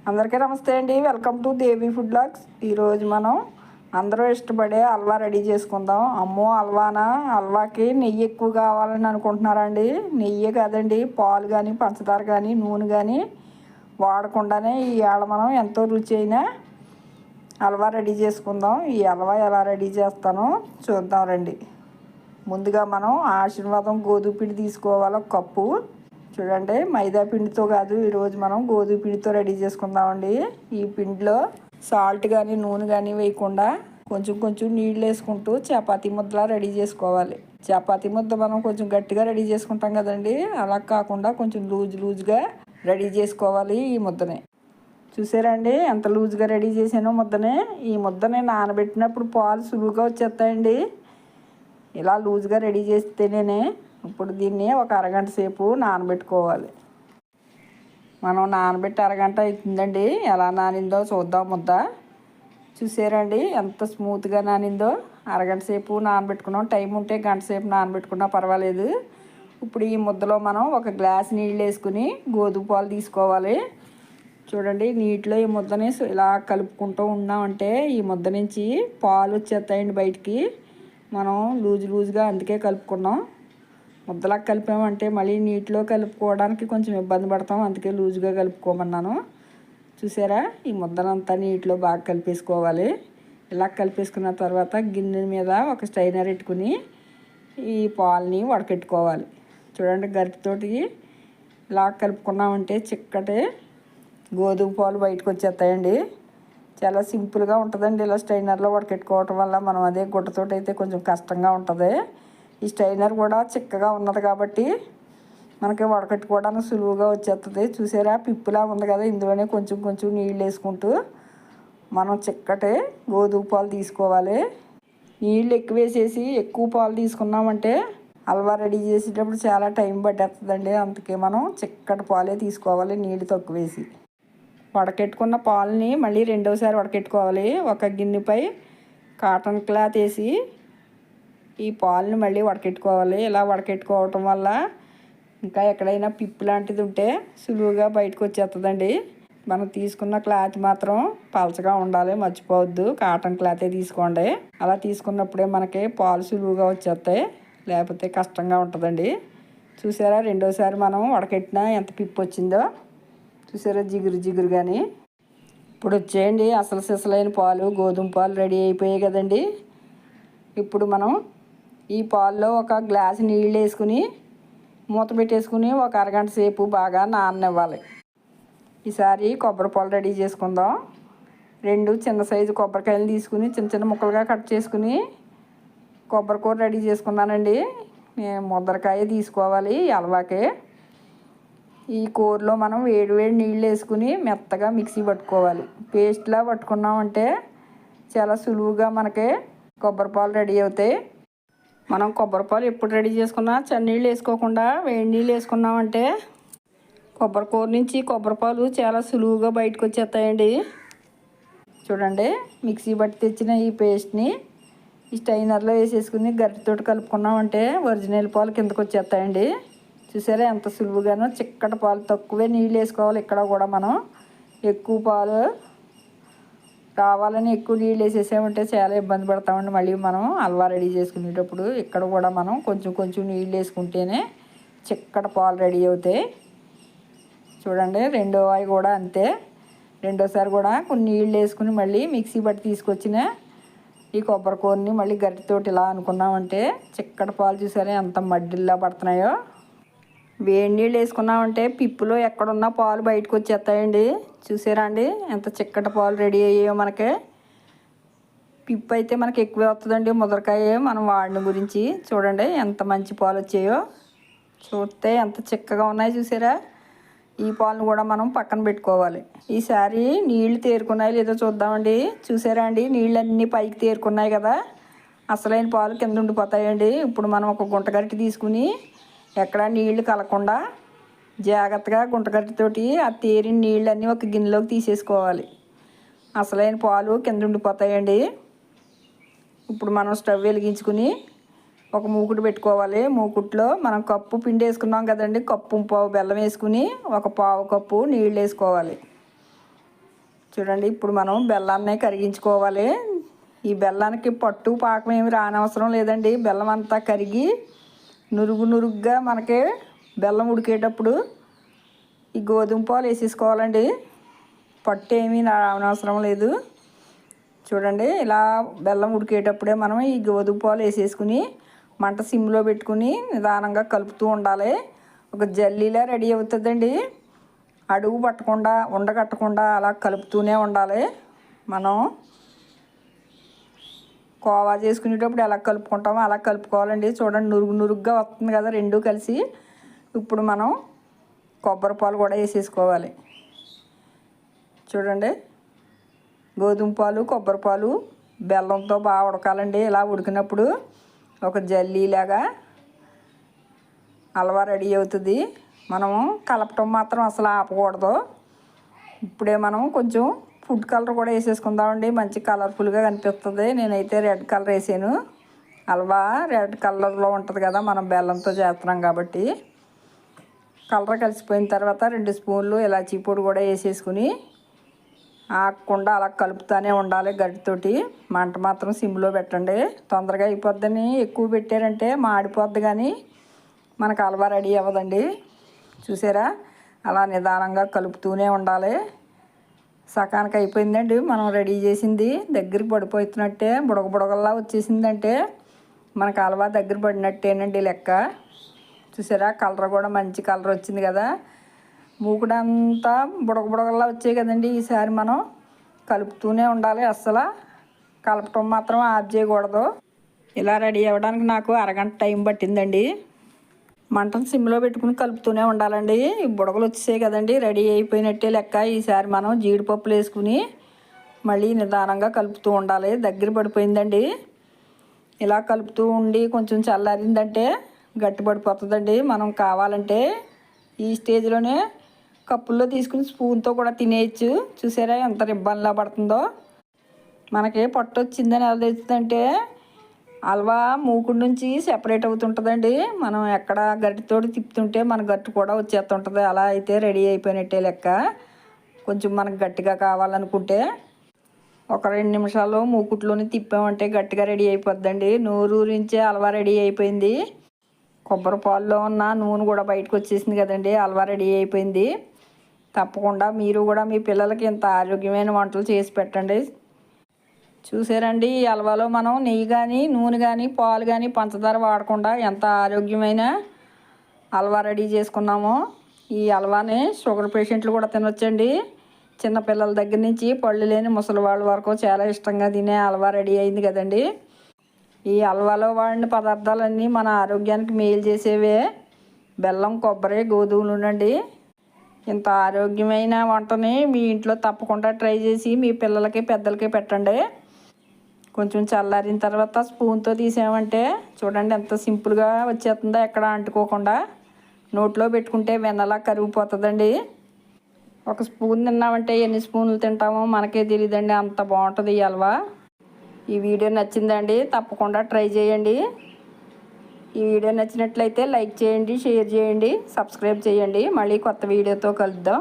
అందరికీ నమస్తే అండి. Welcome to Devi food blogs. ఈరోజు మనం అందరూ ఇష్టపడే హల్వా రెడీ చేసుకుందాం. అమ్మో హల్వానా, హల్వాకి నెయ్యి ఎక్కువ కావాలని అనుకుంటున్నారా అండి? నెయ్యి కాదండి, పాలు కానీ పంచదార కానీ నూనె కానీ వాడకుండానే ఇవాళ మనం ఎంతో రుచి అయిన హల్వా రెడీ చేసుకుందాం. ఈ హల్వా ఎలా రెడీ చేస్తానో చూద్దాం రండి. ముందుగా మనం ఆశీర్వాదం గోధుమ పిండి తీసుకోవాలి, ఒక కప్పు. చూడండి, మైదా పిండితో కాదు, ఈరోజు మనం గోధుమ పిండితో రెడీ చేసుకుందామండి. ఈ పిండిలో సాల్ట్ కానీ నూనె కానీ వేయకుండా కొంచెం కొంచెం నీళ్ళు వేసుకుంటూ చపాతీ ముద్దలా రెడీ చేసుకోవాలి. చపాతీ ముద్ద మనం కొంచెం గట్టిగా రెడీ చేసుకుంటాం కదండి, అలా కాకుండా కొంచెం లూజ్గా రెడీ చేసుకోవాలి ఈ ముద్దని. చూసారండి ఎంత లూజ్గా రెడీ చేసానో ముద్దని. ఈ ముద్దని నానబెట్టినప్పుడు పాలు సులువుగా వచ్చేస్తాయండి. ఇలా లూజ్గా రెడీ చేస్తేనే. ఇప్పుడు దీన్ని ఒక అరగంట సేపు నానబెట్టుకోవాలి. మనం నానబెట్టి అరగంట అవుతుందండి. ఎలా నానిందో చూద్దాం ముద్ద. చూసారండి ఎంత స్మూత్గా నానిందో. అరగంట సేపు నానబెట్టుకున్నాం. టైం ఉంటే గంట సేపు నానబెట్టుకున్నా పర్వాలేదు. ఇప్పుడు ఈ ముద్దలో మనం ఒక గ్లాస్ నీళ్ళు వేసుకుని గోధుమ పాలు తీసుకోవాలి. చూడండి, నీటిలో ఈ ముద్దని ఇలా కలుపుకుంటూ ఉన్నామంటే ఈ ముద్ద నుంచి పాలు వచ్చేస్తాయండి బయటికి. మనం లూజ్గా అందుకే కలుపుకున్నాం. ముద్దలా కలిపామంటే మళ్ళీ నీటిలో కలుపుకోవడానికి కొంచెం ఇబ్బంది పడతాం, అందుకే లూజ్గా కలుపుకోమన్నాను. చూసారా, ఈ ముద్దనంతా నీటిలో బాగా కలిపేసుకోవాలి. ఇలా కలిపేసుకున్న తర్వాత గిన్నె మీద ఒక స్ట్రైనర్ పెట్టుకుని ఈ పాలని వడకెట్టుకోవాలి. చూడండి, గరిటెతోటి ఇలా కలుపుకున్నామంటే చిక్కటి గోధుమ పాలు బయటకు వచ్చేస్తాయండి. చాలా సింపుల్గా ఉంటుందండి ఇలా స్ట్రైనర్లో వడకెట్టుకోవటం వల్ల. మనం అదే గుడ్డతోటి అయితే కొంచెం కష్టంగా ఉంటుంది. ఈ స్ట్రైనర్ కూడా చిక్కగా ఉన్నది కాబట్టి మనకి వడకట్టుకోవడానికి సులువుగా వచ్చేస్తుంది. చూసారా, పిప్పులా ఉంది కదా, ఇందులోనే కొంచెం కొంచెం నీళ్ళు వేసుకుంటూ మనం చిక్కటి గోధుమ పాలు తీసుకోవాలి. నీళ్ళు ఎక్కువ వేసేసి ఎక్కువ పాలు తీసుకున్నామంటే హల్వా రెడీ చేసేటప్పుడు చాలా టైం పట్టేస్తుందండి. అందుకే మనం చిక్కటి పాలే తీసుకోవాలి, నీళ్ళు తక్కువ వేసి. వడకెట్టుకున్న పాలని మళ్ళీ రెండోసారి వడకెట్టుకోవాలి. ఒక గిన్నెపై కాటన్ క్లాత్ వేసి ఈ పాలను మళ్ళీ వడకెట్టుకోవాలి. ఇలా వడకెట్టుకోవటం వల్ల ఇంకా ఎక్కడైనా పిప్పు లాంటిది ఉంటే సులువుగా బయటకు వచ్చేస్తుందండి. మనం తీసుకున్న క్లాత్ మాత్రం పలచగా ఉండాలి, మర్చిపోవద్దు. కాటన్ క్లాతే తీసుకోండి. అలా తీసుకున్నప్పుడే మనకి పాలు సులువుగా వచ్చేస్తాయి, లేకపోతే కష్టంగా ఉంటుందండి. చూసారా, రెండోసారి మనం వడకెట్టినా ఎంత పిప్పు వచ్చిందో. చూసారా, జిగురు కానీ. ఇప్పుడు వచ్చేయండి అసలు సిసలైన పాలు, గోధుమ పాలు రెడీ అయిపోయాయి కదండి. ఇప్పుడు మనం ఈ పాల్లో ఒక గ్లాసు నీళ్ళు వేసుకుని మూత పెట్టేసుకుని ఒక అరగంట సేపు బాగా నాననివ్వాలి. ఈసారి కొబ్బరి పాలు రెడీ చేసుకుందాం. 2 చిన్న సైజు కొబ్బరికాయలు తీసుకుని చిన్న చిన్న ముక్కలుగా కట్ చేసుకుని కొబ్బరి కూర రెడీ చేసుకున్నానండి. నేను ముద్దరకాయ తీసుకోవాలి ఈ హల్వాకి. ఈ కూరలో మనం వేడి నీళ్ళు వేసుకుని మెత్తగా మిక్సీ పట్టుకోవాలి. పేస్ట్లా పట్టుకున్నామంటే చాలా సులువుగా మనకి కొబ్బరి పాలు రెడీ అవుతాయి. మనం కొబ్బరి పాలు ఎప్పుడు రెడీ చేసుకున్నా చన్నీళ్ళు వేసుకోకుండా వేడి నీళ్ళు వేసుకున్నామంటే కొబ్బరి కూర నుంచి కొబ్బరి పాలు చాలా సులువుగా బయటకు వచ్చేస్తాయండి. చూడండి, మిక్సీ బట్టి తెచ్చిన ఈ పేస్ట్ని ఈ స్టైనర్లో వేసేసుకుని గరిటెతోటి కలుపుకున్నామంటే ఒరిజినల్ పాలు కిందకు వచ్చేస్తాయండి. చూసారా ఎంత సులువుగానో. చిక్కటి పాలు, తక్కువే నీళ్ళు వేసుకోవాలి. ఇక్కడ కూడా మనం ఎక్కువ పాలు కావాలని ఎక్కువ నీళ్ళు వేసేసామంటే చాలా ఇబ్బంది పడతామండి మళ్ళీ మనం హల్వా రెడీ చేసుకునేటప్పుడు. ఇక్కడ కూడా మనం కొంచెం కొంచెం నీళ్ళు వేసుకుంటేనే చిక్కటి పాలు రెడీ అవుతాయి. చూడండి, రెండో అవి కూడా అంతే. రెండోసారి కూడా కొన్ని నీళ్ళు వేసుకుని మళ్ళీ మిక్సీ బట్టి తీసుకొచ్చిన ఈ కొబ్బరి కూరని మళ్ళీ గరిటెతోటి ఇలా అనుకున్నామంటే చిక్కటి పాలు చూసారా ఎంత మడ్డిల్లా పడుతున్నాయో. వేడి నీళ్ళు వేసుకున్నామంటే పిప్పులో ఎక్కడున్నా పాలు బయటకు వచ్చేస్తాయండి. చూసారా అండి ఎంత చిక్కటి పాలు రెడీ అయ్యాయో. మనకి పిప్పు అయితే మనకి ఎక్కువే వస్తుందండి ముద్దరకాయ మనం వాడిన గురించి. చూడండి ఎంత మంచి పాలు వచ్చాయో. చూస్తే ఎంత చిక్కగా ఉన్నాయి చూసారా. ఈ పాలను కూడా మనం పక్కన పెట్టుకోవాలి. ఈసారి నీళ్లు తేరుకున్నాయి లేదో చూద్దామండి. చూసారా అండి, నీళ్ళన్నీ పైకి తేరుకున్నాయి కదా, అసలైన పాలు కింద ఉండిపోతాయండి. ఇప్పుడు మనం ఒక గుంట గరిటె తీసుకుని ఎక్కడ నీళ్లు కలకుండా జాగ్రత్తగా గుంటగరిటెతోటి ఆ తేరిన నీళ్ళన్నీ ఒక గిన్నెలోకి తీసేసుకోవాలి. అసలైన పాలు కింద ఉండిపోతాయండి. ఇప్పుడు మనం స్టవ్ వెలిగించుకుని ఒక మూకుడు పెట్టుకోవాలి. మూకుట్లో మనం కప్పు పిండి వేసుకున్నాం కదండి, కప్పు పావు బెల్లం వేసుకుని ఒక పావు కప్పు నీళ్ళు వేసుకోవాలి. చూడండి, ఇప్పుడు మనం బెల్లాన్ని కరిగించుకోవాలి. ఈ బెల్లానికి పట్టు పాకం ఏమి రానవసరం లేదండి. బెల్లం అంతా కరిగి నురుగుగా మనకి బెల్లం ఉడికేటప్పుడు ఈ గోధుమ పాలు వేసేసుకోవాలండి. పట్టు ఏమీ రానవసరం లేదు. చూడండి, ఇలా బెల్లం ఉడికేటప్పుడే మనం ఈ గోధుమ పాలు వేసేసుకుని మంట సిమ్లో పెట్టుకుని నిదానంగా కలుపుతూ ఉండాలి. ఒక జల్లీలా రెడీ అవుతుందండి. అడుగు పట్టకుండా ఉండగట్టకుండా అలా కలుపుతూనే ఉండాలి. మనం కోవా చేసుకునేటప్పుడు ఎలా కలుపుకుంటామో అలా కలుపుకోవాలండి. చూడండి, నురుగుగా వస్తుంది కదా రెండూ కలిసి. ఇప్పుడు మనం కొబ్బరి పాలు కూడా వేసేసుకోవాలి. చూడండి, గోధుమ పాలు కొబ్బరి పాలు బెల్లంతో బాగా ఉడకాలండి. ఇలా ఉడికినప్పుడు ఒక జల్లీలాగా హల్వా రెడీ అవుతుంది. మనము కలపటం మాత్రం అసలు ఆపకూడదు. ఇప్పుడే మనం కొంచెం ఫుడ్ కలర్ కూడా వేసేసుకుందామండి. మంచి కలర్ఫుల్గా కనిపిస్తుంది. నేనైతే రెడ్ కలర్ వేసాను. హల్వా రెడ్ కలర్లో ఉంటుంది కదా, మనం బెల్లంతో చేస్తున్నాం కాబట్టి. కలర్ కలిసిపోయిన తర్వాత 2 స్పూన్లు ఇలాచీ పొడి కూడా వేసేసుకుని ఆగకుండా అలా కలుపుతూనే ఉండాలి గరిటెతోటి. మంట మాత్రం సిమ్లో పెట్టండి. తొందరగా అయిపోద్దని ఎక్కువ పెట్టారంటే మాడిపోద్ది, కానీ మనకు హల్వా రెడీ అవ్వదండి. చూసారా, అలా నిదానంగా కలుపుతూనే ఉండాలి. సకానికి అయిపోయిందండి మనం రెడీ చేసింది. దగ్గర పడిపోతున్నట్టే బుడగల్లా వచ్చేసిందంటే మనకు హల్వా దగ్గర పడినట్టేనండి లెక్క. చూసారా, కలర్ కూడా మంచి కలర్ వచ్చింది కదా. మూకుడంతా బుడగల్లా వచ్చాయి కదండి. ఈసారి మనం కలుపుతూనే ఉండాలి. అస్సలు కలపటం మాత్రం ఆఫ్ చేయకూడదు. ఇలా రెడీ అవ్వడానికి నాకు అరగంట టైం పట్టిందండి. మంటను సిమ్లో పెట్టుకుని కలుపుతూనే ఉండాలండి. బుడగలు వచ్చేసాయి కదండి, రెడీ అయిపోయినట్టే లెక్క. ఈసారి మనం జీడిపప్పులు వేసుకుని మళ్ళీ నిదానంగా కలుపుతూ ఉండాలి. దగ్గర పడిపోయిందండి. ఇలా కలుపుతూ ఉండి కొంచెం చల్లారిందంటే గట్టి పడిపోతుందండి. మనం కావాలంటే ఈ స్టేజ్లోనే కప్పుల్లో తీసుకుని స్పూన్తో కూడా తినేయచ్చు. చూసారా ఎంత రిబ్బన్లా పడుతుందో. మనకి పట్టు వచ్చిందని ఎలా తెలుస్తుందంటే హల్వా మూకుడు నుంచి సెపరేట్ అవుతుంటుందండి. మనం ఎక్కడ గట్టితోటి తిప్పుతుంటే మన గట్టి కూడా వచ్చేస్తుంటుంది. అలా అయితే రెడీ అయిపోయినట్టే లెక్క. కొంచెం మనకు గట్టిగా కావాలనుకుంటే ఒక 2 నిమిషాలు మూకుట్లోనే తిప్పామంటే గట్టిగా రెడీ అయిపోద్దండి. నూరూరించే హల్వా రెడీ అయిపోయింది. కొబ్బరి పాల్లో ఉన్న నూనె కూడా బయటకు వచ్చేసింది కదండి. హల్వా రెడీ అయిపోయింది. తప్పకుండా మీరు కూడా మీ పిల్లలకి ఇంత ఆరోగ్యమైన వంటలు చేసి పెట్టండి. చూసారండి, ఈ హల్వాలో మనం నెయ్యి కానీ నూనె కానీ పాలు కానీ పంచదార వాడకుండా ఎంత ఆరోగ్యమైన హల్వా రెడీ చేసుకున్నామో. ఈ హల్వాని షుగర్ పేషెంట్లు కూడా తినొచ్చండి. చిన్నపిల్లల దగ్గర నుంచి పళ్ళు లేని ముసలి వాళ్ళ వరకు చాలా ఇష్టంగా తినే హల్వా రెడీ అయింది కదండి. ఈ హల్వాలో వాడిన పదార్థాలన్నీ మన ఆరోగ్యానికి మేలు చేసేవే. బెల్లం, కొబ్బరి, గోధుమలు ఉండండి. ఇంత ఆరోగ్యమైన వంటని మీ ఇంట్లో తప్పకుండా ట్రై చేసి మీ పిల్లలకి పెద్దలకి పెట్టండి. కొంచెం చల్లారిన తర్వాత స్పూన్తో తీసామంటే చూడండి ఎంత సింపుల్గా వచ్చేస్తుందో, ఎక్కడ అంటుకోకుండా. నోట్లో పెట్టుకుంటే వెన్నలా కరిగిపోతుందండి. ఒక స్పూన్ తిన్నామంటే ఎన్ని స్పూన్లు తింటామో మనకే తెలియదండి, అంత బాగుంటుంది ఈ హల్వా. ఈ వీడియో నచ్చిందండి, తప్పకుండా ట్రై చేయండి. ఈ వీడియో నచ్చినట్లయితే లైక్ చేయండి, షేర్ చేయండి, సబ్స్క్రైబ్ చేయండి. మళ్ళీ కొత్త వీడియోతో కలుద్దాం.